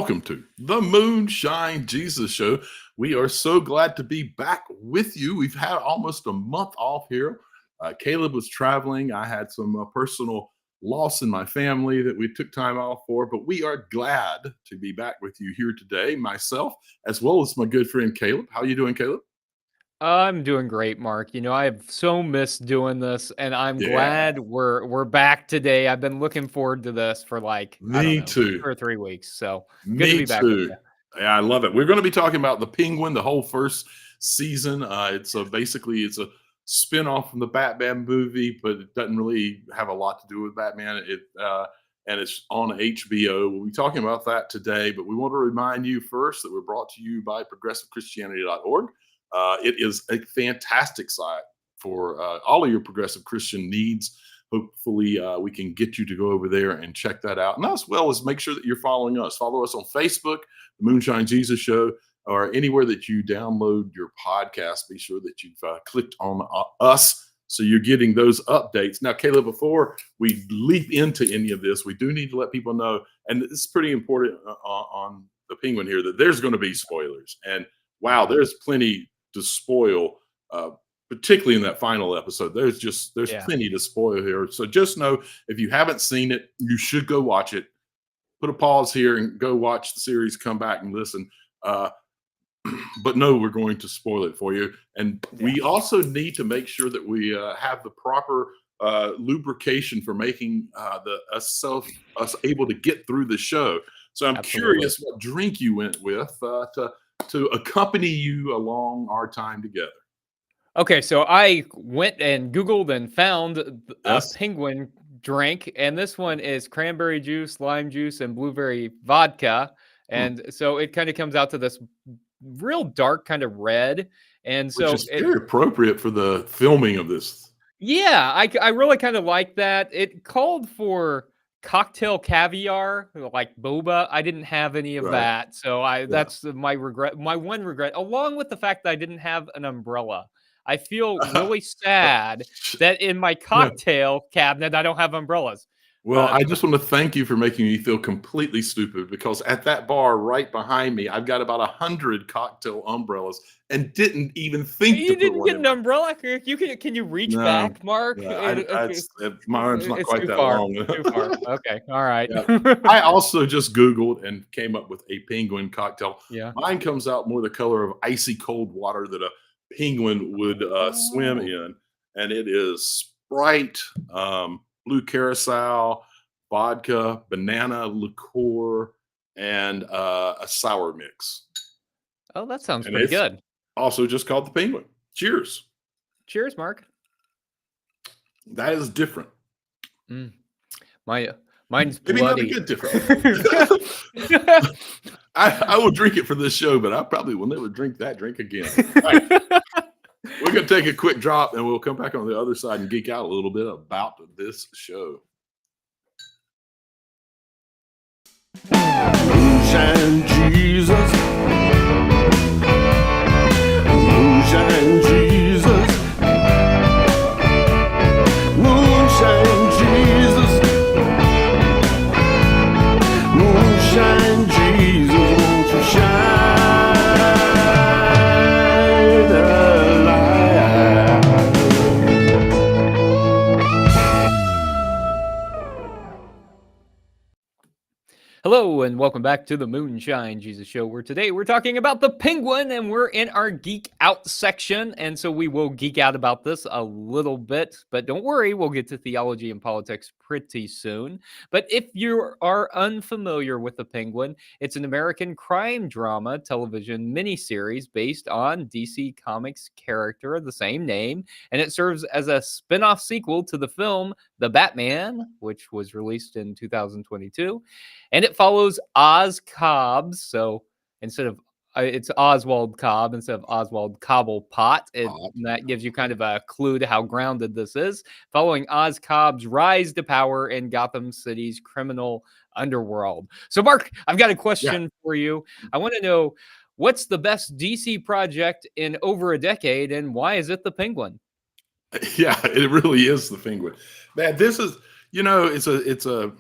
welcome to the Moonshine Jesus Show. We are so glad to be back with you. We've had almost a month off here. Caleb was traveling. I had some personal loss in my family that we took time off for, but we are glad to be back with you here today, myself, as well as my good friend Caleb. How you doing, Caleb? I'm doing great, Mark. I've so missed doing this, and I'm Yeah, glad we're back today. I've been looking forward to this for I don't me know, too. 2 or 3 weeks. So good to Me be back with too. you. Yeah, I love it. We're going to be talking about the Penguin, the whole first season. It's a spin-off from the Batman movie, but it doesn't really have a lot to do with Batman. And it's on HBO. We'll be talking about that today, but we want to remind you first that we're brought to you by progressivechristianity.org. It is a fantastic site for all of your progressive Christian needs. Hopefully, we can get you to go over there and check that out. And as well as make sure that you're following us. Follow us on Facebook, The Moonshine Jesus Show, or anywhere that you download your podcast. Be sure that you've clicked on us so you're getting those updates. Now, Caleb, before we leap into any of this, we do need to let people know, and it's pretty important on the Penguin here, that there's going to be spoilers. And wow, there's plenty to spoil. Particularly in that final episode, there's Yeah. plenty to spoil here. So just know, if you haven't seen it, you should go watch it. Put a pause here and go watch the series. Come back and listen. But no, we're going to spoil it for you. And we also need to make sure that we have the proper lubrication for making us able to get through the show. So I'm curious what drink you went with to accompany you along our time together. Okay, so I went and Googled and found a Yes. penguin drink, and this one is cranberry juice, lime juice, and blueberry vodka. And so it kind of comes out to this real dark kind of red. And Which so is very appropriate for the filming of this. yeah, I really kind of like that. It called for cocktail caviar, like boba. I didn't have any of Right. that. So that's my regret. My one regret, along with the fact that I didn't have an umbrella. I feel really sad that in my Yeah. cocktail cabinet I don't have umbrellas. Well, I just want to thank you for making me feel completely stupid, because at that bar right behind me, I've got about 100 cocktail umbrellas and didn't even think to You put didn't one get in an my. umbrella? Can you reach No, back, Mark? yeah, mine's not It's quite too that far. long. Too far. Okay. All right. Yeah. I also just Googled and came up with a penguin cocktail. Yeah. Mine comes out more the color of icy cold water that a penguin would swim in. And it is Sprite, blue curacao, vodka, banana liqueur, and a sour mix. Oh, that sounds And pretty it's good. also just called the Penguin. Cheers. Cheers, Mark. That is different. Mine's Maybe not a bloody. good different. I will drink it for this show, but I probably will never drink that drink again. All right. We're going to take a quick drop, and we'll come back on the other side and geek out a little bit about this show. Moonshine Jesus, Moonshine Jesus, Moonshine Jesus, Moonshine Jesus, won't you shine a light? Hello and welcome back to the Moonshine Jesus Show, where today we're talking about the Penguin and we're in our Geek Out section. And so we will geek out about this a little bit, but don't worry, we'll get to theology and politics pretty soon. But if you are unfamiliar with the Penguin, it's an American crime drama television miniseries based on DC Comics character of the same name, and it serves as a spin-off sequel to the film The Batman, which was released in 2022. And it follows Oz Cobb's. So instead of it's Oswald Cobb instead of Oswald Cobblepot. That gives you kind of a clue to how grounded this is. Following Oz Cobb's rise to power in Gotham City's criminal underworld. So, Mark, I've got a question for you. I want to know, what's the best DC project in over a decade, and why is it the Penguin? Yeah, it really is the Penguin. Man, this is, it's a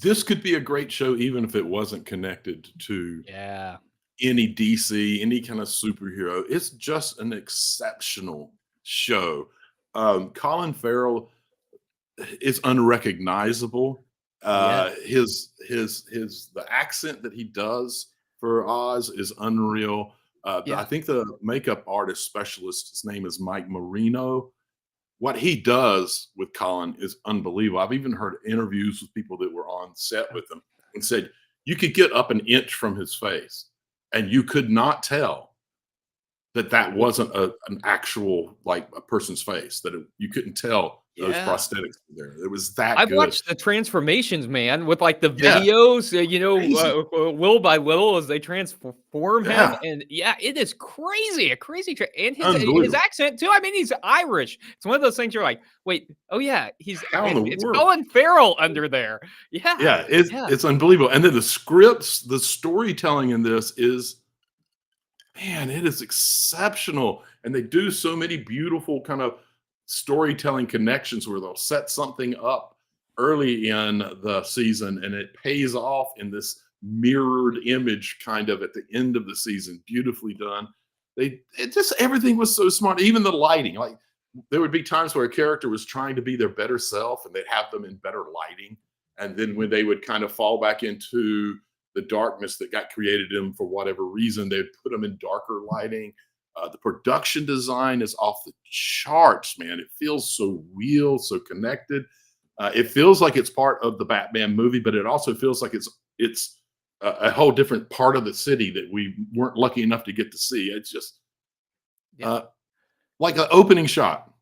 this could be a great show even if it wasn't connected to Yeah. any DC, any kind of superhero. It's just an exceptional show. Colin Farrell is unrecognizable. Yes. His the accent that he does for Oz is unreal. Yeah. I think the makeup artist specialist, his name is Mike Marino. What he does with Colin is unbelievable. I've even heard interviews with people that were on set with him and said you could get up an inch from his face and you could not tell that wasn't an actual like a person's face. You couldn't tell those Yeah. prosthetics were there. It was that I've good. watched the transformations, man, with like the Yeah. videos, Crazy. little by little as they transform him, Yeah. and yeah, it is crazy, a crazy, and his Unbelievable. accent too. I mean, he's Irish. It's one of those things you're like, wait, oh yeah, How in the it's world? Colin Farrell under there. Yeah, Yeah, yeah. it's unbelievable. And then the scripts, the storytelling in this is, man, it is exceptional. And they do so many beautiful kind of storytelling connections where they'll set something up early in the season and it pays off in this mirrored image kind of at the end of the season. Beautifully done. Everything was so smart. Even the lighting, like there would be times where a character was trying to be their better self and they'd have them in better lighting. And then when they would kind of fall back into the darkness that got created in them for whatever reason, they'd put them in darker lighting. The production design is off the charts, man. It feels so real, so connected. It feels like it's part of the Batman movie, but it also feels like it's a whole different part of the city that we weren't lucky enough to get to see. It's just like an opening shot.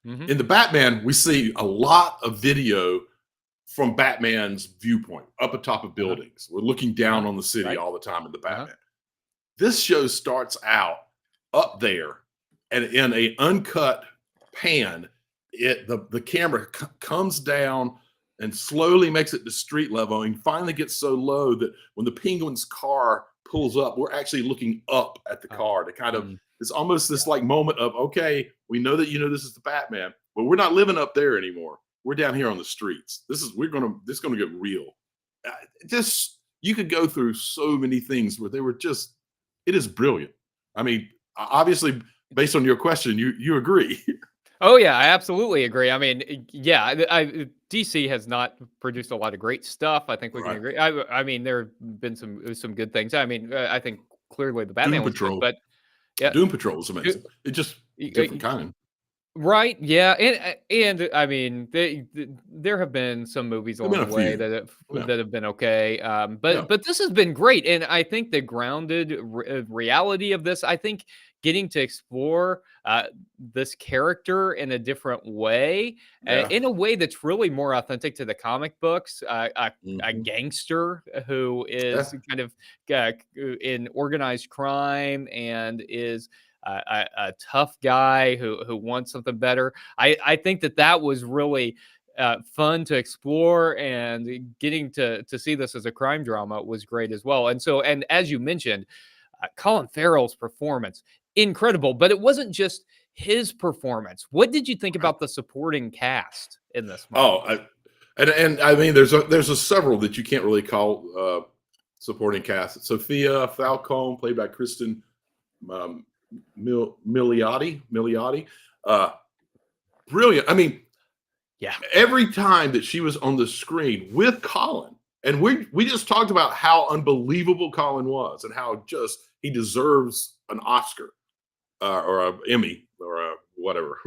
Mhm. In the Batman, we see a lot of video from Batman's viewpoint up atop of buildings. We're looking down on the city Right. all the time in the Batman. This show starts out up there and in a uncut pan, the camera comes down and slowly makes it to street level and finally gets so low that when the Penguin's car pulls up, we're actually looking up at the car to kind of, it's almost this like moment of, okay, we know that this is the Batman, but we're not living up there anymore. We're down here on the streets. This is gonna get real. You could go through so many things where they were just, it is brilliant. I mean, obviously, based on your question, you agree. Oh yeah, I absolutely agree. I mean, yeah, DC has not produced a lot of great stuff. I think we can Right. agree. I mean, there have been some good things. I mean, I think clearly the Batman Doom was good, Patrol. but yeah, Doom Patrol was amazing. It just different kind. right, yeah, and I mean, there have been some movies There've been along a the way few. that Yeah. have been okay, Yeah. but this has been great, and I think the grounded reality of this, I think getting to explore this character in a different way, Yeah. in a way that's really more authentic to the comic books, a Mhm. gangster who is Yeah. kind of in organized crime and is a tough guy who wants something better. I think that was really fun to explore, and getting to see this as a crime drama was great as well. And as you mentioned, Colin Farrell's performance, incredible, but it wasn't just his performance. What did you think about the supporting cast in this movie? Oh, and I mean, there's a several that you can't really call supporting cast. Sophia Falcone, played by Kristen Milioti, brilliant. I mean, Yeah. every time that she was on the screen with Colin, and we just talked about how unbelievable Colin was and how just he deserves an Oscar or an Emmy or a whatever.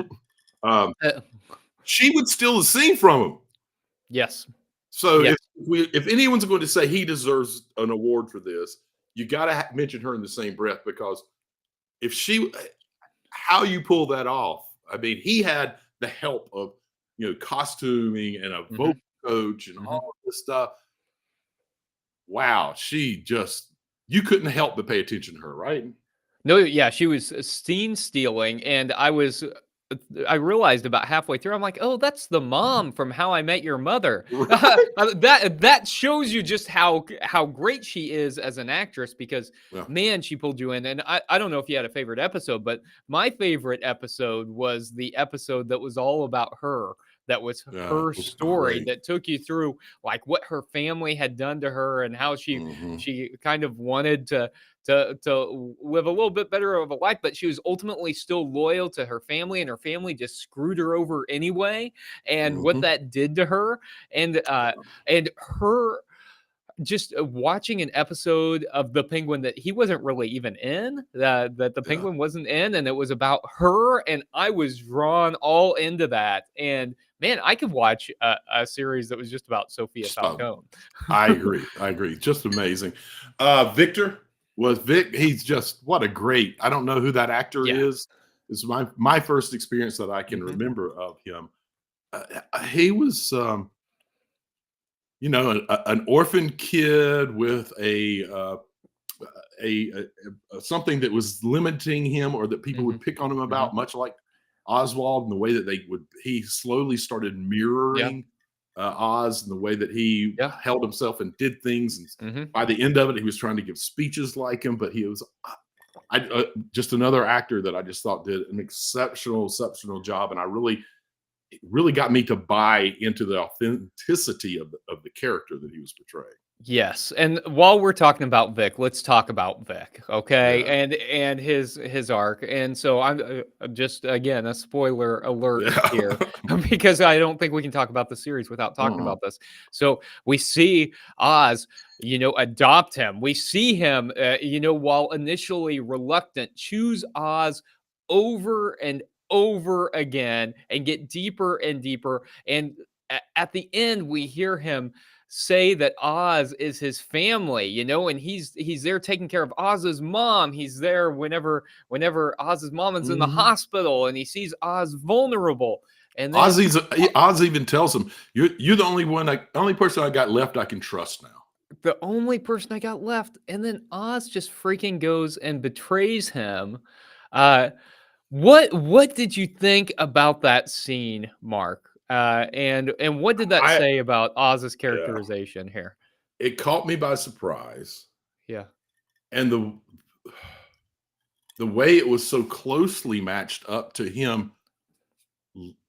Uh, She would steal the scene from him. yes. So Yes. if anyone's going to say he deserves an award for this, you got to mention her in the same breath, because how you pull that off. I mean, he had the help of costuming and a vocal coach and all of this stuff. Wow, you couldn't help but pay attention to her, right? No, yeah, she was scene stealing, and I realized about halfway through, I'm like, oh, that's the mom from How I Met Your Mother. Right. That shows you just how great she is as an actress, because Yeah. man, she pulled you in. And I don't know if you had a favorite episode, but my favorite episode was the episode that was all about her, that was Yeah, her it was story, great. that took you through like what her family had done to her and how Mhm. she kind of wanted to live a little bit better of a life, but she was ultimately still loyal to her family, and her family just screwed her over anyway, and what Mhm. that did to her, and her just watching an episode of The Penguin that he wasn't really even in, that the Yeah. Penguin wasn't in, and it was about her, and I was drawn all into that. And man, I could watch a series that was just about Sophia Just about Falcone. I agree. I agree. Just amazing. Victor was Vic. He's just what a great. I don't know who that actor Yeah. is. It's my first experience that I can Hmm. remember of him. He was, an orphan kid with a something that was limiting him, or that people Hmm. would pick on him Hmm. about, much like Oswald, and the way that he slowly started Yeah. mirroring Oz, and the way that he Yeah. held himself and did things. And Hmm. by the end of it, he was trying to give speeches like him, but he was just another actor that I just thought did an exceptional job. And it really got me to buy into the authenticity of the character that he was portraying. Yes, and while we're talking about Vic, let's talk about Vic, okay? Yeah. And his arc. And so I'm just again a spoiler alert Yeah. here because I don't think we can talk about the series without talking Uh-uh. about this. So we see Oz, adopt him. We see him, while initially reluctant, choose Oz over and over again and get deeper and deeper. And at the end, we hear him say that Oz is his family, and he's there taking care of Oz's mom. He's there whenever Oz's mom is in the Mhm. hospital, and he sees Oz vulnerable. And then Oz even tells him, "You're the only person I got left I can trust now." the only person I got left, and then Oz just freaking goes and betrays him. Uh, what did you think about that scene, Mark? And what did that I say about Oz's Yeah, characterization here? it caught me by surprise, Yeah. and the way it was so closely matched up to him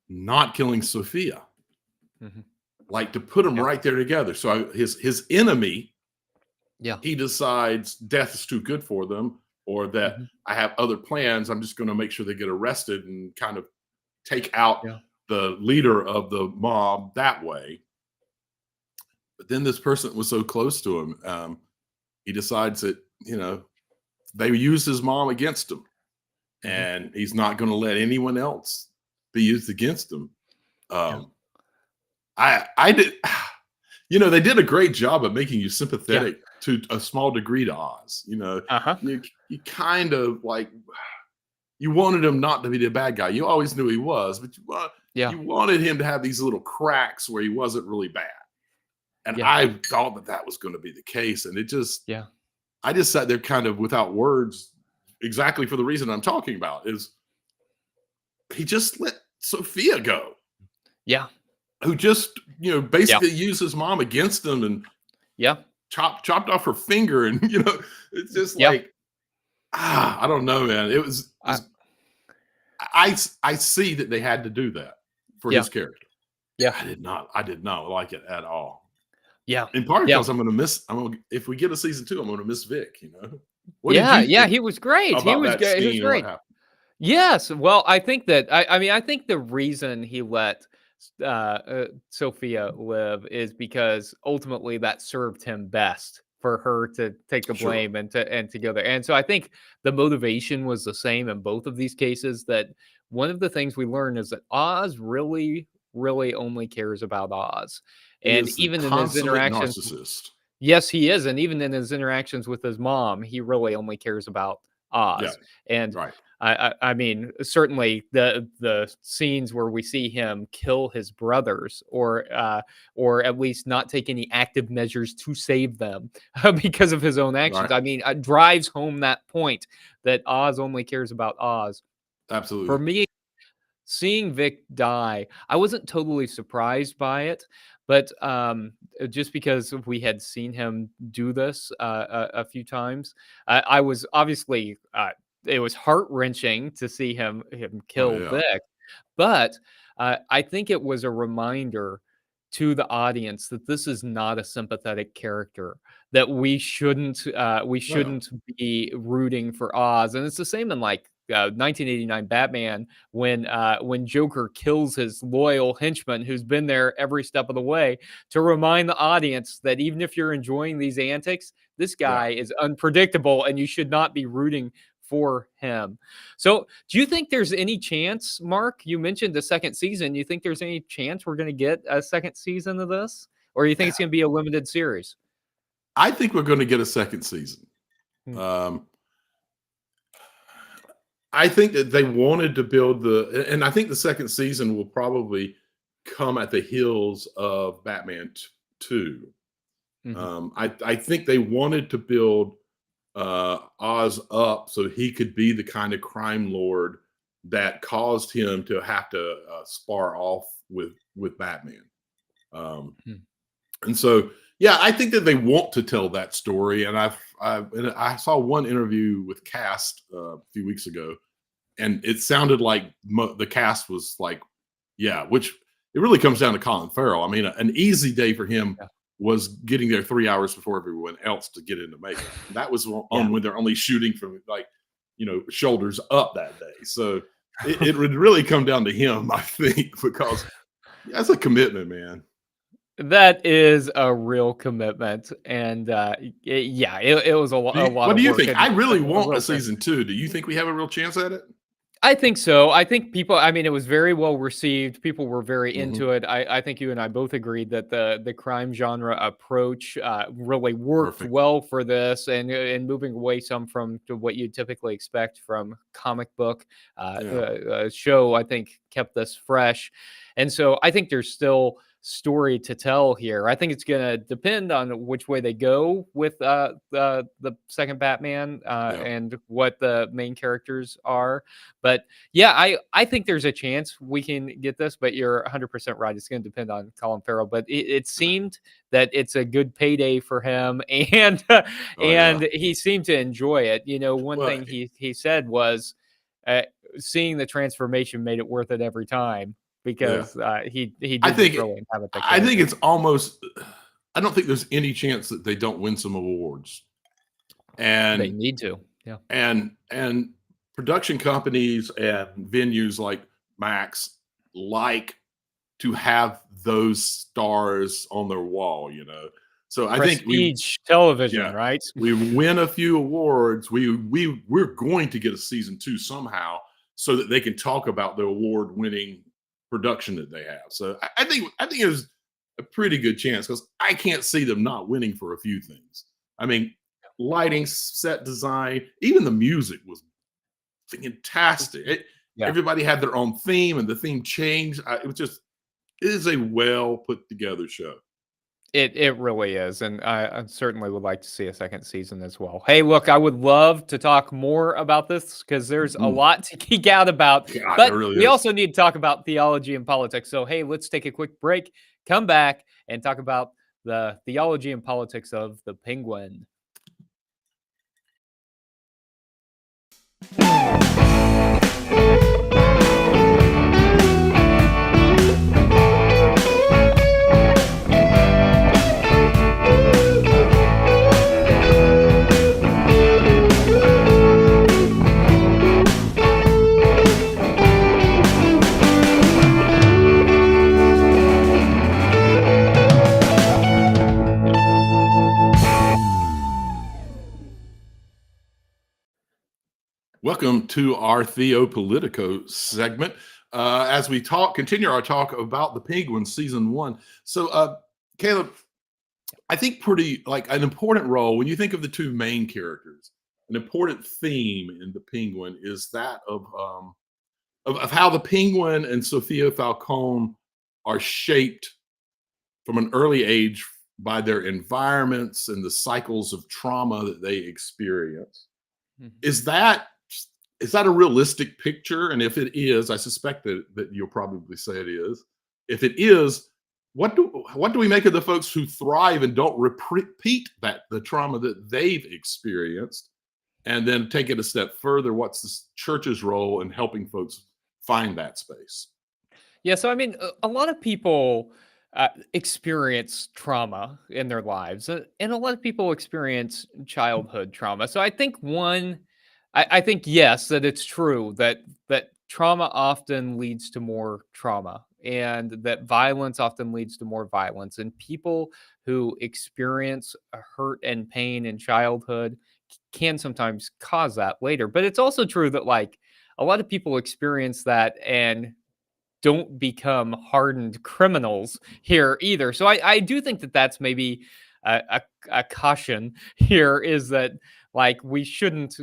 not killing Sophia, Hmm. like to put them Yeah. right there together. So his enemy, Yeah. he decides death is too good for them, or that Hmm. I have other plans. I'm just going to make sure they get arrested and kind of take out Yeah. the leader of the mob that way. But then this person was so close to him, he decides that they used his mom against him, Hmm. and he's not going to let anyone else be used against him. Yeah. Um, I did, they did a great job of making you Yeah. sympathetic to a small degree to Oz. Uh-huh. You kind of like, you wanted him not to be the bad guy. You always knew he was, but Yeah. you wanted him to have these little cracks where he wasn't really bad. And Yeah. I thought that was going to be the case, and Yeah. I just sat there kind of without words, exactly for the reason I'm talking about. Is he just let Sophia go, Yeah. who just Yeah. basically used his mom against him, and Yeah. chopped off her finger, and it's just Yeah. like, I don't know, man. I I see that they had to do that for Yeah. his character. Yeah. I did not like it at all. Yeah. In part Yeah. because if we get a season 2, I'm gonna miss Vic. What did Yeah. you Yeah. think He was great. He about was that good. He was scene and what great. happened? Yes. Well, I think that I mean I think the reason he let Sophia live is because ultimately that served him best for her to take the Sure. blame and to go there. And so I think the motivation was the same in both of these cases. That one of the things we learn is that Oz really only cares about Oz. He And is the even in his consummate interactions, narcissist. yes, he is. And even in his interactions with his mom, he really only cares about Yeah, Oz. And right. I mean, certainly the scenes where we see him kill his brothers, or at least not take any active measures to save them because of his own actions. Right. I mean, drives home that point that Oz only cares about Oz. For Absolutely. me, seeing Vic die, I wasn't totally surprised by it, but just because we had seen him do this a few times, I was obviously it was heart wrenching to see him Oh, kill yeah. Vic. But I think it was a reminder to the audience that this is not a sympathetic character, that we No. shouldn't be rooting for Oz. And it's the same in like 1989 Batman when Joker kills his loyal henchman who's been there every step of the way, to remind the audience that even if you're enjoying these antics, this Yeah. guy is unpredictable and you should not be rooting for him. So, do you think there's any chance, Mark? You mentioned the second season. You think there's any chance we're going to get a second season of this, or you think it's going to be a limited series? I think we're going to get a second season. Hmm. I think that they wanted to build and I think the second season will probably come at the heels of Batman 2. Mhm. I think they wanted to build Oz up so he could be the kind of crime lord that caused him to have to spar off with Batman. Um, Hmm. and so, yeah, I think that they want to tell that story. And I saw one interview with Cast a few weeks ago, and it sounded like the cast was like, yeah, which it really comes down to Colin Farrell. I mean, an easy day for him Yeah. was getting there 3 hours before everyone else to get into makeup. That was Yeah. on when they're only shooting from like, shoulders up that day. So it would really come down to him, I think, because that's a commitment, man. That is a real commitment, and it was a lot What do of you work think? and I really a want real a season 2. Do you think we have a real chance at it? I think so. I think people. I mean, it was very well received. People were very Hmm. into it. I think you and I both agreed that the crime genre approach really worked Perfect. well for this, and moving away some from to what you typically expect from comic book Yeah. show. I think kept this fresh, and so I think there's still story to tell here. I think it's going to depend on which way they go with the second Batman Yeah. and what the main characters are. But yeah, I think there's a chance we can get this, but you're 100% right. It's going to depend on Colin Farrell, but it seemed that it's a good payday for him, and Oh yeah. and he seemed to enjoy it. You know, one Well, thing he said was uh, seeing the transformation made it worth it every time yeah. because he I did just think really inhabit the I think character. it's almost. I don't think there's any chance that they don't win some awards. They And need to, yeah. and production companies and venues like Max like to have those stars on their wall. So I think Prestige television, yeah, right? we win a few awards. We're going to get a season 2 somehow so that they can talk about the award-winning production that they have. So I think there's a pretty good chance because I can't see them not winning for a few things. I mean, lighting, set design, even the music was fantastic. Yeah. Everybody had their own theme, and the theme changed. It is a well put together show. It really is, and I certainly would like to see a second season as well. Hey, look, I would love to talk more about this because there's a Mm, lot to geek out about, God, there but really we is. also need to talk about theology and politics. So, hey, let's take a quick break, come back, and talk about the theology and politics of the Penguin. Welcome to our Theo Politico segment. As we continue our talk about the Penguin season 1. So, Caleb, I think pretty like an important role when you think of the two main characters. An important theme in the Penguin is that of how the Penguin and Sophia Falcone are shaped from an early age by their environments and the cycles of trauma that they experience. Mhm. Is that a realistic picture? And if it is, I suspect that you'll probably say it is. If it is, what do we make of the folks who thrive and don't repeat the trauma that they've experienced? And then take it a step further, what's the church's role in helping folks find that space. Yeah, so I mean, a lot of people experience trauma in their lives, and a lot of people experience childhood trauma. So I think I think yes, that it's true that trauma often leads to more trauma, and that violence often leads to more violence, and people who experience a hurt and pain in childhood can sometimes cause that later. But it's also true that like a lot of people experience that and don't become hardened criminals here either. So I do think that that's maybe a caution here is that like we shouldn't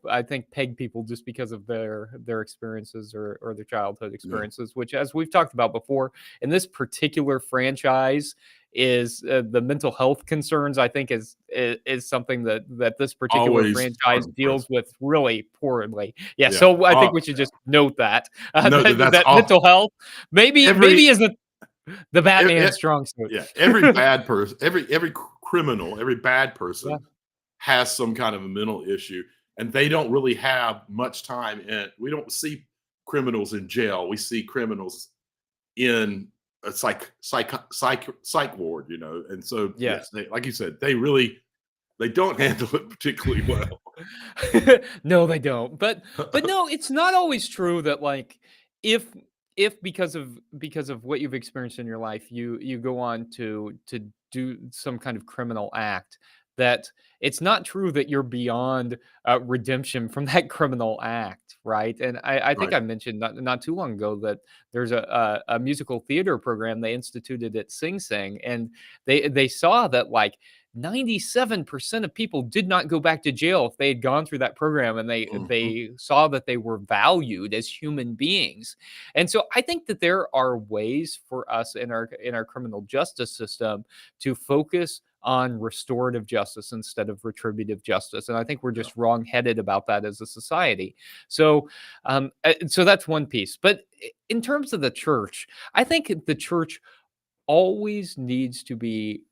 I think peg people just because of their experiences or their childhood Yeah. experiences, which as we've talked about before in this particular franchise is the mental health concerns I think is something that this particular Always franchise front and deals present. with really poorly. Yeah, Yeah. so I think we should just note that No, that's that all. mental health maybe Every isn't the e- Batman e- strong suit. yeah, every bad person, every criminal, every bad Yeah. person has some kind of a mental issue, and they don't really have much time in. We don't see criminals in jail. We see criminals in a psych ward, and so yeah, Yes. like you said, they don't handle it particularly well. No, they don't. But no, it's not always true that like if if because of what you've experienced in your life, you go on to do some kind of criminal act, that it's not true that you're beyond redemption from that criminal act, right? And I think Right. I mentioned not too long ago that there's a musical theater program they instituted at Sing Sing, and they saw that like 97% of people did not go back to jail if they had gone through that program, and they Mhm. they saw that they were valued as human beings. And so I think that there are ways for us in our criminal justice system to focus on restorative justice instead of retributive justice, and I think we're Yeah. just wrong-headed about that as a society. So so that's one piece. But in terms of the church, I think the church always needs to be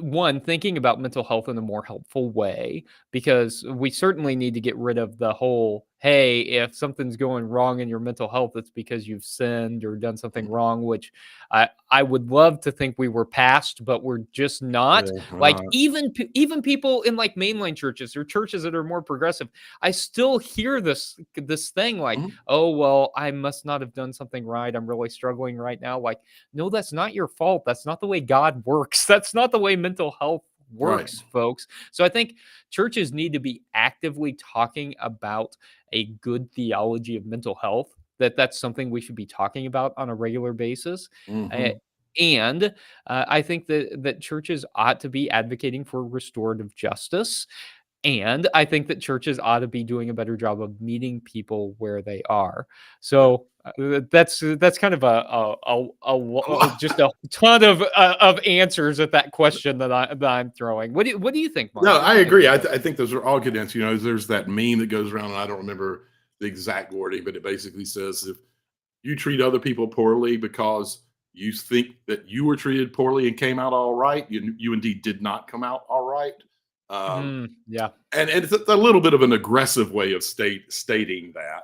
one thinking about mental health in a more helpful way, because we certainly need to get rid of the whole hey, if something's going wrong in your mental health it's because you've sinned or done something wrong, which I would love to think we were past, but we're just not. Yeah, Like even people in like mainline churches or churches that are more progressive, I still hear this thing like, mhm. oh well, I must not have done something right, I'm really struggling right now. Like, no, that's not your fault. That's not the way God works. That's not the way mental health Right. works, folks. So I think churches need to be actively talking about a good theology of mental health, that's something we should be talking about on a regular basis. Uh, Mhm. and I think that churches ought to be advocating for restorative justice, and I think that churches ought to be doing a better job of meeting people where they are. Yeah. So that's kind of just a ton of answers at that question that I'm throwing. What do you think, Mark? No, What do I you think agree. about that? I think those are all good answers. There's that meme that goes around, and I don't remember the exact wording, but it basically says if you treat other people poorly because you think that you were treated poorly and came out all right, you indeed did not come out all right. Um, Yeah, and it's a little bit of an aggressive way of stating that,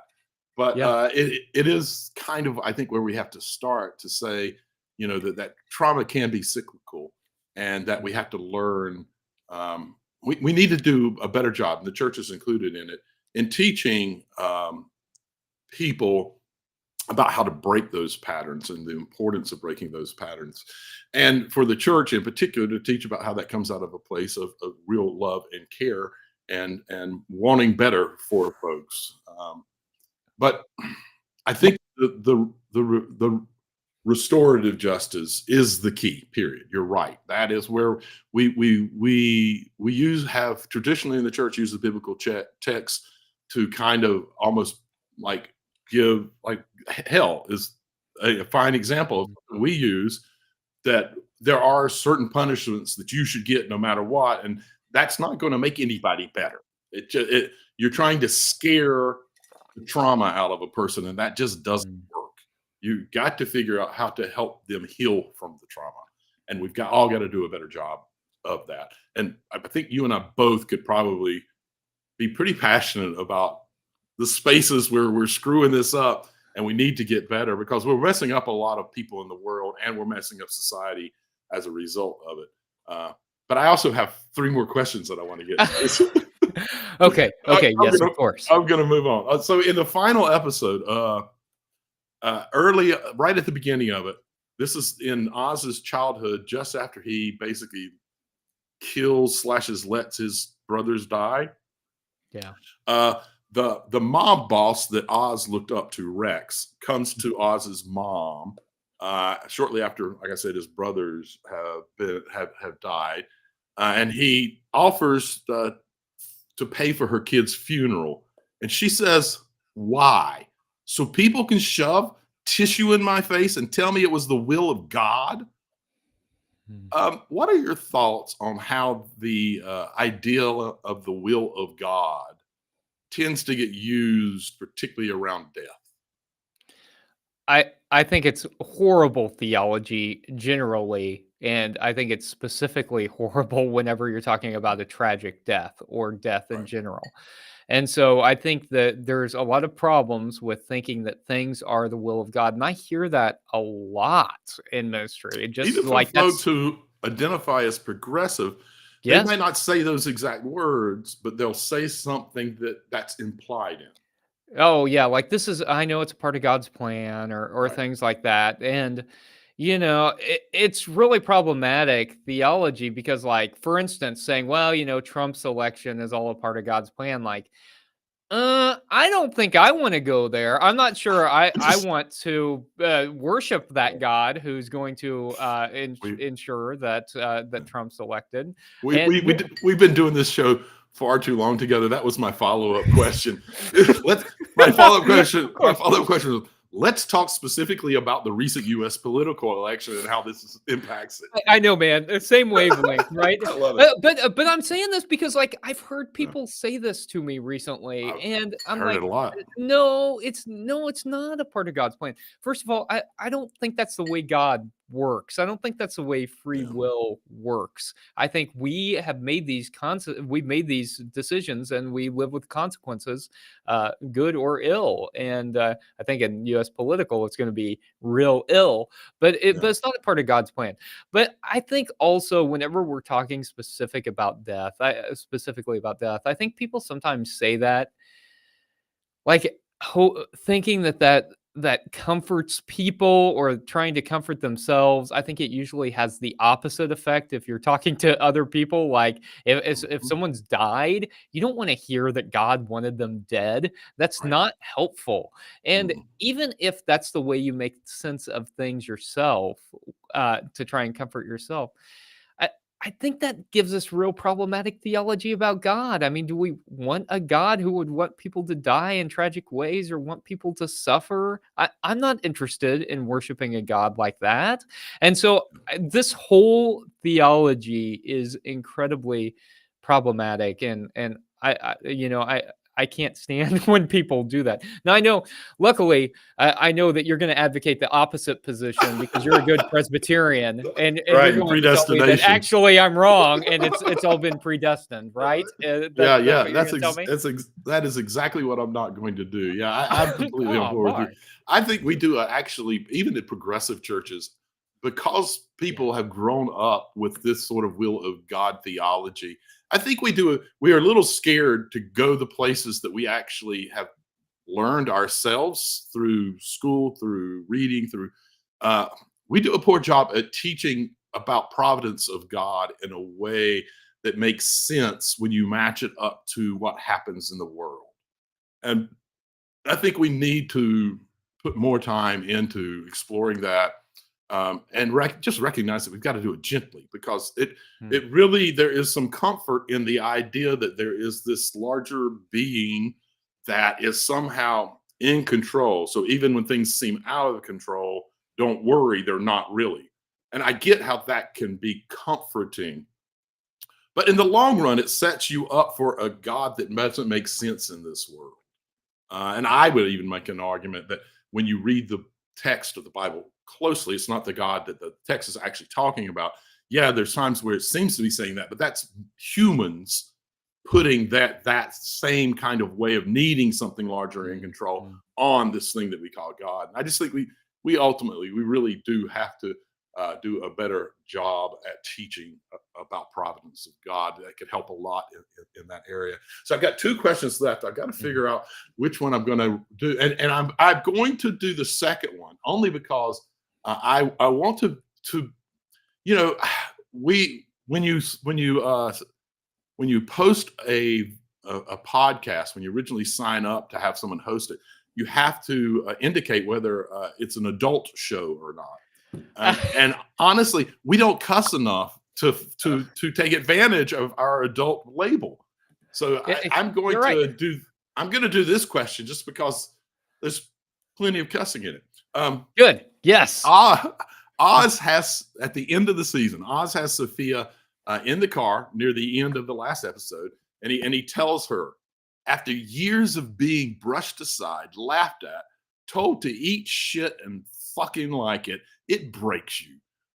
but yeah, it is kind of, I think, where we have to start to say, that trauma can be cyclical, and that we have to learn. We need to do a better job, and the church is included in it, in teaching people about how to break those patterns and the importance of breaking those patterns. And for the church in particular to teach about how that comes out of a place of real love and care and wanting better for folks. But I think the restorative justice is the key. Period. You're right. That is where we have traditionally in the church used the biblical text to kind of almost like give, like, hell is a fine example of something we use, that there are certain punishments that you should get no matter what, and that's not going to make anybody better. You're trying to scare the trauma out of a person, and that just doesn't mm, work. You got to figure out how to help them heal from the trauma, and we've all got to do a better job of that. And I think you and I both could probably be pretty passionate about the spaces where we're screwing this up, and we need to get better because we're messing up a lot of people in the world, and we're messing up society as a result of it. But I also have 3 more questions that I want to get to. Okay. Yes, of course. I'm gonna move on. So in the final episode, early, right at the beginning of it, this is in Oz's childhood, just after he basically kills / lets his brothers die. Yeah. The mob boss that Oz looked up to, Rex, comes to Oz's mom shortly after, like I said, his brothers have died, and he offers to pay for her kid's funeral, and she says, "Why? So people can shove tissue in my face and tell me it was the will of God?" What are your thoughts on how the ideal of the will of God tends to get used, particularly around death? I think it's horrible theology generally, and I think it's specifically horrible whenever you're talking about a tragic death or death in Right. general. And so I think that there's a lot of problems with thinking that things are the will of God. And I hear that a lot in ministry. It just Even from like folks that's who identify as progressive, they yes. may not say those exact words, but they'll say something that's implied in it. Oh yeah, like this is I know it's a part of God's plan or Right. things like that. And it's really problematic theology because like for instance saying, well, Trump's election is all a part of God's plan like I don't think I want to go there. I'm not sure I Just want to worship that God who's going to we ensure that Trump's elected. we And we, we d- we've been doing this show far too long together. That was my follow-up question. Let's my follow-up question. Of My course. follow-up question was, let's talk specifically about the recent U.S. political election and how impacts it. I know, man. Same wavelength, right? I love it. But I'm saying this because like I've heard Yeah. people say this to me recently, I've and I'm heard like, it a lot. no, it's not a part of God's plan. First of all, I don't think that's the way God works. I don't think that's the way free Yeah. will works. I think we have made we've made these decisions, and we live with consequences, good or ill. And I think in U.S. political, it's going to be real ill. But Yeah. it's not a part of God's plan. But I think also whenever we're talking specifically about death, I think people sometimes say that like thinking that comforts people or trying to comfort themselves. I think it usually has the opposite effect if you're talking to other people. Like if Mhm. someone's died, you don't want to hear that God wanted them dead. That's Right. not helpful. And Mhm. even if that's the way you make sense of things yourself, to try and comfort yourself, I I think that gives us real problematic theology about God. I mean, do we want a God who would want people to die in tragic ways or want people to suffer? I'm not interested in worshiping a God like that. And so this whole theology is incredibly problematic, and I can't stand when people do that. Now I know, luckily, I know that you're going to advocate the opposite position because you're a good Presbyterian, and you're Right. going to tell me that Predestination. actually I'm wrong and it's all been predestined, right? Yeah, That's yeah, what you're going to tell me. that is exactly what I'm not going to do. Yeah, I'm completely on Oh, board with you. boy. I think we do actually, even in progressive churches, because Yeah. people have grown up with this sort of will of God theology. I think we are a little scared to go the places that we actually have learned ourselves through school, through reading, through. Uh, we do a poor job at teaching about providence of God in a way that makes sense when you match it up to what happens in the world. And I think we need to put more time into exploring that, and just recognize that we've got to do it gently because Hmm. it really there is some comfort in the idea that there is this larger being that is somehow in control. So even when things seem out of control, don't worry, they're not really. And I get how that can be comforting, but in the long run, it sets you up for a God that doesn't make sense in this world. And I would even make an argument that when you read the text of the Bible closely, it's not the God that the text is actually talking about. Yeah, there's times where it seems to be saying that, but that's humans putting that same kind of way of needing something larger in control on this thing that we call God. And I just think we ultimately really do have to do a better job at teaching about providence of God. That could help a lot in that area. So I've got 2 questions left. I've got to figure out which one I'm going to do, and I'm going to do the second one only because I want to you know, when you post a podcast, when you originally sign up to have someone host it, you have to indicate whether it's an adult show or not. And honestly, we don't cuss enough to take advantage of our adult label. So I'm going to do this question just because there's plenty of cussing in it. Good. Yes. Oz has, at the end of the season, Oz has Sophia in the car near the end of the last episode, and he tells her, after years of being brushed aside, laughed at, told to eat shit and fucking like it, it breaks you,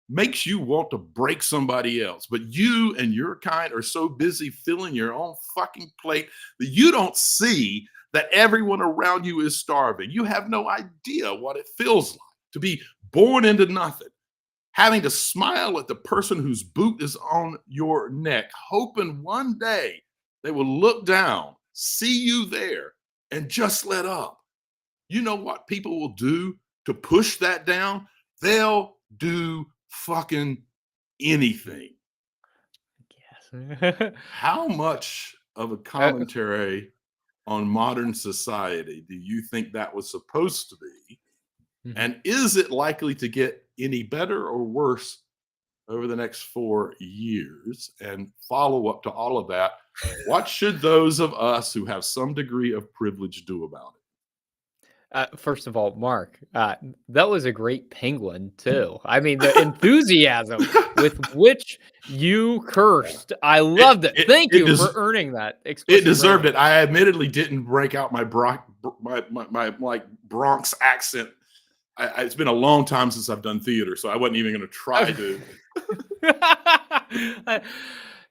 makes you want to break somebody else. But you and your kind are so busy filling your own fucking plate that you don't see that everyone around you is starving. You have no idea what it feels like to be born into nothing, having to smile at the person whose boot is on your neck, hoping one day they will look down, see you there, and just let up. You know what people will do to push that down? They'll do fucking anything. Yes. How much of a commentary on modern society do you think that was supposed to be? And is it likely to get any better or worse over the next 4 years? And follow up to all of that, what should those of us who have some degree of privilege do about it? First of all, Mark, that was a great penguin too. I mean, the enthusiasm with which you cursed, I loved it. Thank you for earning that. It deserved it. I admittedly didn't break out my like Bronx accent. It's been a long time since I've done theater, so I wasn't even going to try to.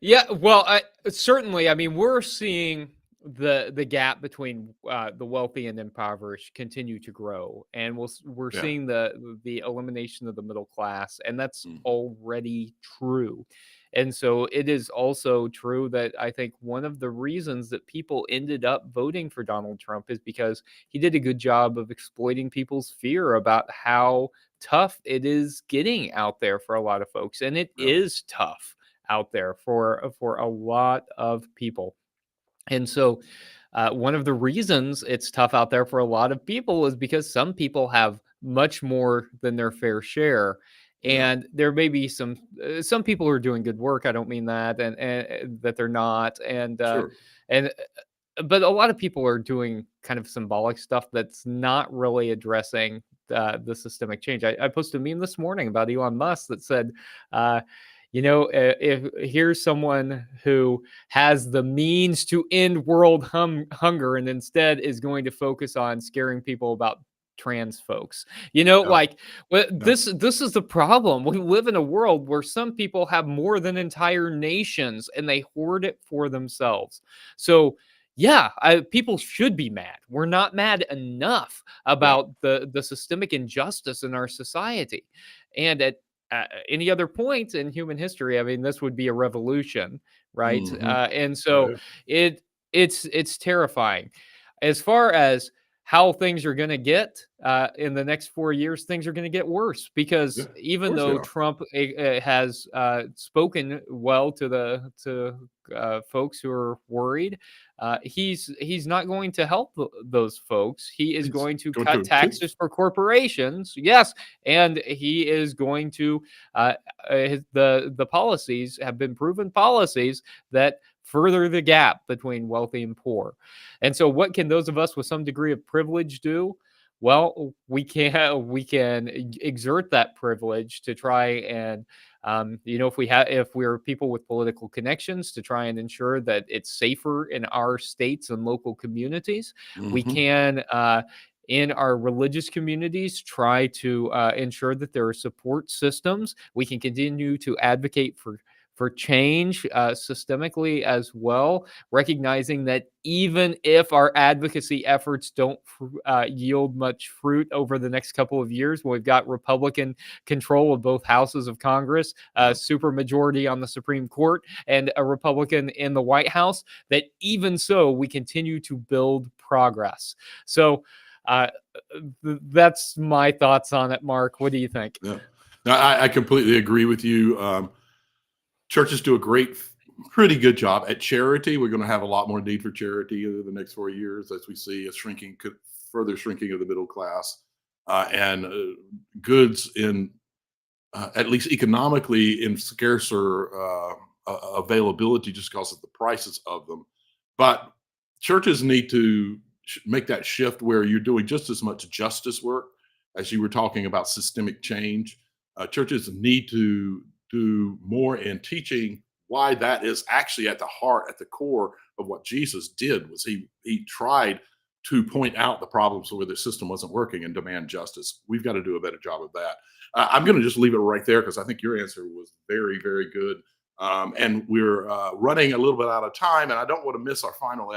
Yeah, well, certainly. I mean, we're seeing the gap between the wealthy and impoverished continue to grow, and we're seeing the elimination of the middle class, and that's already true. And so it is also true that I think one of the reasons that people ended up voting for Donald Trump is because he did a good job of exploiting people's fear about how tough it is getting out there for a lot of folks. And it is tough out there for a lot of people. And so one of the reasons it's tough out there for a lot of people is because some people have much more than their fair share. And there may be some people who are doing good work. I don't mean that, and that they're not. But a lot of people are doing kind of symbolic stuff that's not really addressing the systemic change. I posted a meme this morning about Elon Musk that said, if here's someone who has the means to end world hunger and instead is going to focus on scaring people about trans folks, this is the problem. We live in a world where some people have more than entire nations and they hoard it for themselves. So people should be mad. We're not mad enough about the systemic injustice in our society. And at any other point in human history, I mean, this would be a revolution, right? And so it's terrifying. As far as how things are going to get in the next 4 years, things are going to get worse because even though Trump has spoken well to folks who are worried, he's not going to help those folks. He is going to cut taxes for corporations, yes, and he is going to the policies have been proven policies that further the gap between wealthy and poor. And so what can those of us with some degree of privilege do? Well, we can exert that privilege to try and if we're people with political connections, to try and ensure that it's safer in our states and local communities. We can in our religious communities try to ensure that there are support systems. We can continue to advocate for for change systemically as well, recognizing that even if our advocacy efforts don't yield much fruit over the next couple of years, when we've got Republican control of both houses of Congress, super majority on the Supreme Court, and a Republican in the White House, that even so, we continue to build progress. So that's my thoughts on it. Mark, what do you think? Yeah. No, I completely agree with you. Churches do a pretty good job at charity. We're going to have a lot more need for charity in the next 4 years as we see a further shrinking of the middle class, and goods in at least economically in scarcer availability just because of the prices of them. But churches need to make that shift where you're doing just as much justice work as you were talking about systemic change. Churches need to do more in teaching why that is actually at the core of what Jesus did. Was he tried to point out the problems where the system wasn't working and demand justice. We've got to do a better job of that. I'm going to just leave it right there because I think your answer was very, very good. And we're running a little bit out of time, and I don't want to miss our final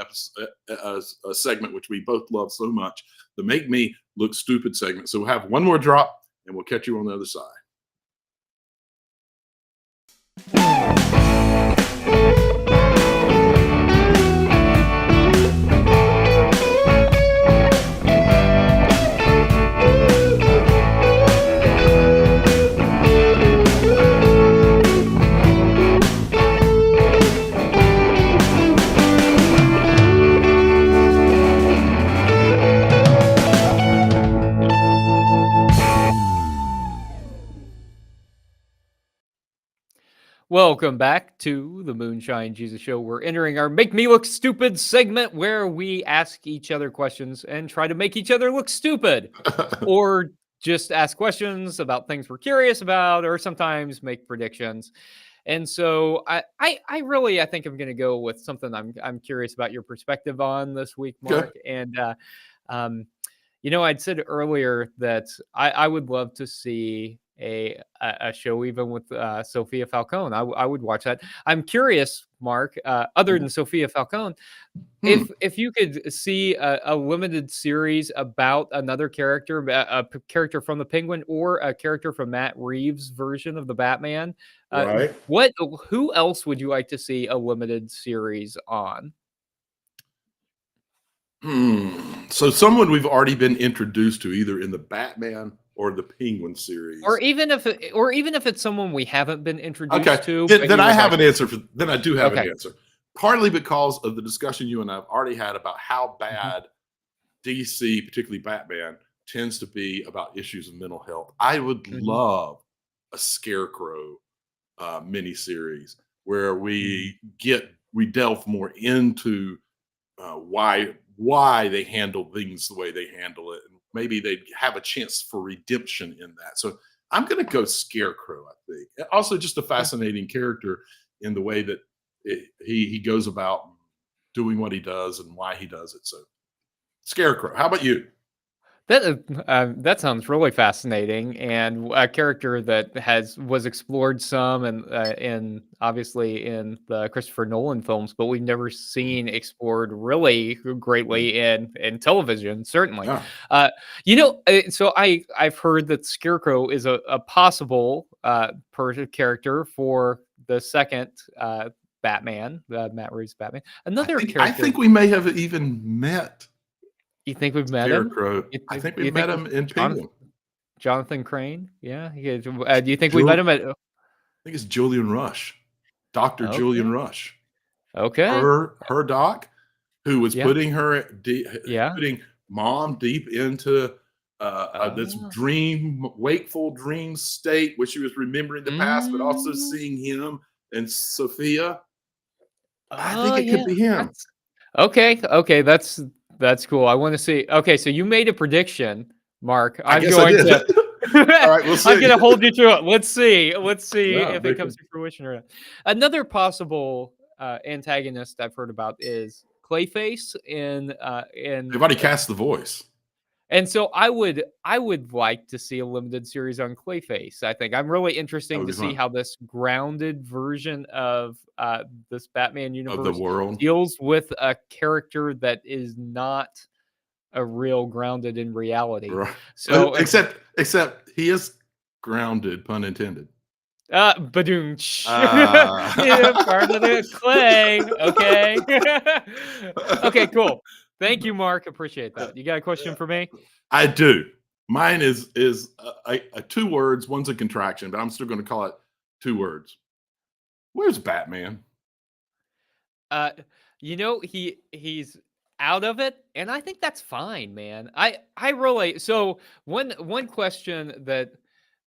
segment, which we both love so much, the Make Me Look Stupid segment. So we'll have one more drop, and we'll catch you on the other side. Welcome back to the Moonshine Jesus Show. We're entering our Make Me Look Stupid segment where we ask each other questions and try to make each other look stupid, or just ask questions about things we're curious about, or sometimes make predictions. And so I think I'm going to go with something I'm curious about your perspective on this week, Mark. Okay. And I'd said earlier that I would love to see a show even with Sophia Falcone. I would watch that. I'm curious, Mark, other than Sophia Falcone, if you could see a limited series about another character, a character from the Penguin or a character from Matt Reeves' version of the Batman, right? Who else would you like to see a limited series on? So someone we've already been introduced to, either in the Batman or the Penguin series, or even if it's someone we haven't been introduced to. Then I have an answer Then I do have an answer. Partly because of the discussion you and I've already had about how bad DC, particularly Batman, tends to be about issues of mental health. I would love a Scarecrow miniseries where we delve more into why they handle things the way they handle it, and maybe they'd have a chance for redemption in that. So I'm going to go Scarecrow, I think. Also, just a fascinating character in the way that he goes about doing what he does and why he does it. So Scarecrow. How about you? That sounds really fascinating, and a character that was explored some and obviously in the Christopher Nolan films, but we've never seen explored really greatly in television. Certainly, so I've heard that Scarecrow is a possible character for the second Batman, Matt Reeves' Batman. I think we may have even met. You think we've met Scarecrow. I think we met him in Penguin. Jonathan Crane? Yeah. Do you think we met him at... I think it's Julian Rush. Dr. Julian Rush. Okay. Her doc, who was putting putting mom deep into this wakeful dream state where she was remembering the past, but also seeing him and Sophia. I think it could be him. Okay. That's cool. I want to see. Okay, so you made a prediction, Mark. All right, we'll see. I'm going to hold you to it. Let's see if it comes to fruition or not. Another possible antagonist I've heard about is Clayface in. They've already cast the voice. And so I would like to see a limited series on Clayface. I think I'm really That interesting would to be see fun. how this grounded version of this Batman Of the universe world. deals with a character that is not a real grounded in reality. Right. So, Except he is grounded, pun intended. badoonch. Yeah, Uh, part of the clay. Okay. Okay, cool. Thank you, Mark. Appreciate that. You got a question for me? I do. Mine is two words. One's a contraction, but I'm still going to call it two words. Where's Batman? Uh, he's out of it, and I think that's fine, man. I really so one question that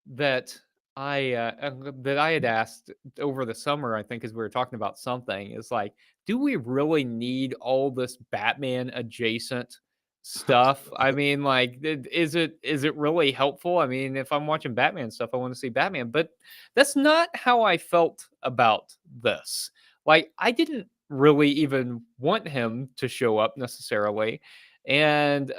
that I had asked over the summer, I think, as we were talking about something, is like, do we really need all this Batman adjacent stuff? I mean, like, is it really helpful? I mean, if I'm watching Batman stuff, I want to see Batman, but that's not how I felt about this. Like, I didn't really even want him to show up necessarily, and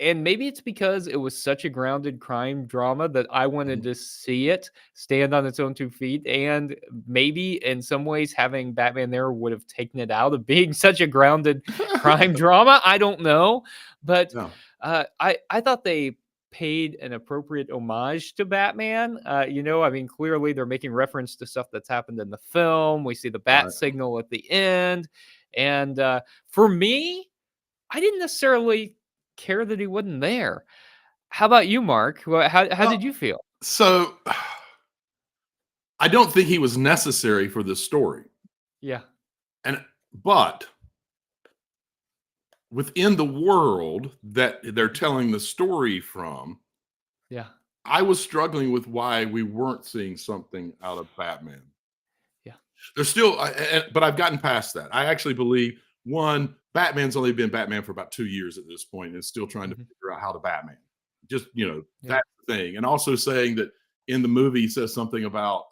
and maybe it's because it was such a grounded crime drama that I wanted Mhm. to see it stand on its own 2 feet, and maybe in some ways having Batman there would have taken it out of being such a grounded crime drama. I don't know, but Yeah. I thought they paid an appropriate homage to Batman. I mean, clearly they're making reference to stuff that's happened in the film. We see the bat Right. signal at the end, and for me, I didn't necessarily care that he wasn't there. How about you, Mark? How Well, did you feel? so I don't think he was necessary for this story. Yeah, And but within the world that they're telling the story from, yeah, I was struggling with why we weren't seeing something out of Batman. yeah. There's still, but I've gotten past that. I actually believe one, Batman's only been Batman for about 2 years at this point, and still trying to Mhm. figure out how to Batman. Just Yeah, that's the thing. And also saying that in the movie he says something about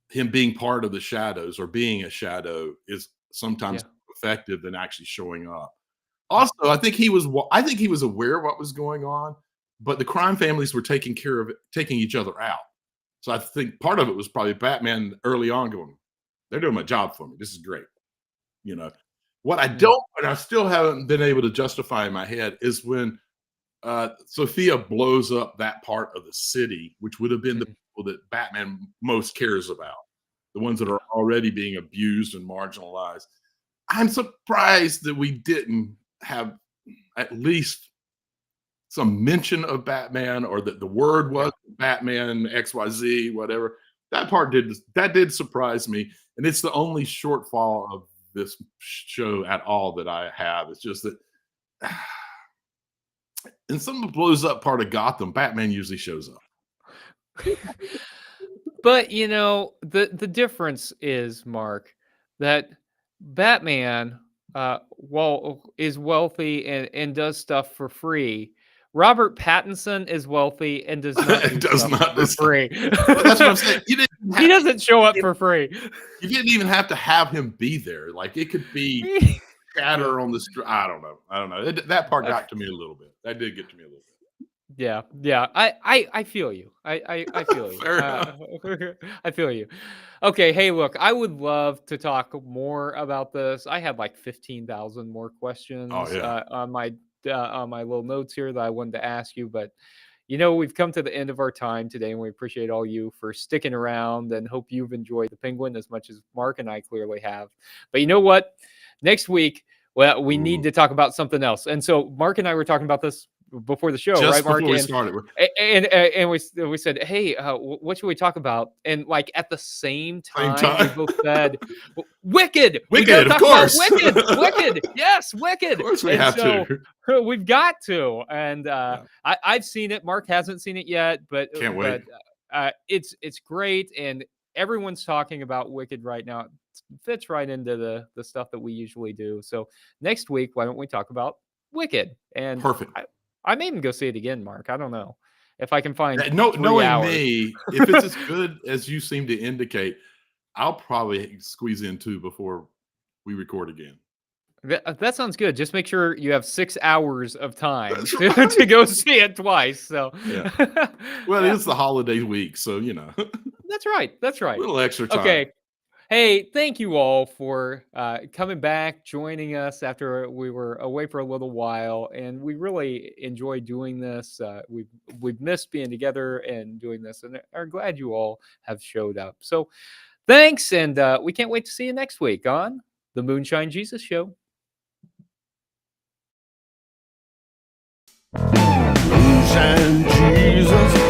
him being part of the shadows or being a shadow is sometimes yeah, effective than actually showing up. yeah, Also, I think he was aware of what was going on, but the crime families were taking care of it, taking each other out. So I think part of it was probably Batman early on going, they're doing my job for me. This is great. You know, what I mm, don't, and I still haven't been able to justify in my head is when Sophia blows up that part of the city, which would have been the mhm. people that Batman most cares about, the ones that Yeah, are already being abused and marginalized. I'm surprised that we didn't have at least some mention of Batman or that the word yeah. was Batman XYZ, whatever. That did surprise me, and it's the only shortfall of this show at all that I have. It's just that in some blows up part of Gotham, Batman usually shows up. But, the difference is, Mark, that Batman, is wealthy and does stuff for free. Robert Pattinson is wealthy and does not It do does stuff not. for free. But that's what I'm saying. He doesn't show up for free. You didn't even have to have him be there. Like it could be Yeah. chatter on the street. I don't know. I don't know. That part got to me a little bit. That did get to me a little Yeah, yeah. I feel you. I feel bit. you. Fair enough. I feel you. Okay, hey, look, I would love to talk more about this. I had like 15,000 more Oh questions yeah. on my little notes here that I wanted to ask you, but we've come to the end of our time today, and we appreciate all you for sticking around and hope you've enjoyed the Penguin as much as Mark and I clearly have. But you know what? Next week, well, we need Ooh. to talk about something else. And so Mark and I were talking about this before the show, right, Just Mark? before we started, And we said, hey, what should we talk about? And like at the same same time, we time. both said, Wicked. We got to Wicked, of talk about course. Wicked. Wicked. Yes, Of Wicked. course we And have so to. we've got to. And Yeah. I've seen it. Mark hasn't seen it yet, but Can't wait. it's great, and everyone's talking about Wicked right now. It fits right into the stuff that we usually do. So next week, why don't we talk about Wicked? And Perfect. I may even go see it again, Mark. I don't know if I can find No, 3 knowing hours. me, if it's as good as you seem to indicate, I'll probably squeeze in two before we record again. That sounds good. Just make sure you have 6 hours of time to go see it twice. So, Yeah. Well, yeah, it's the holiday week, so that's right. That's a right. little extra time. Okay. Hey, thank you all for coming back, joining us after we were away for a little while, and we really enjoy doing this. We've missed being together and doing this, and are glad you all have showed up. So, thanks, and we can't wait to see you next week on the Moonshine Jesus Show. Moonshine Jesus.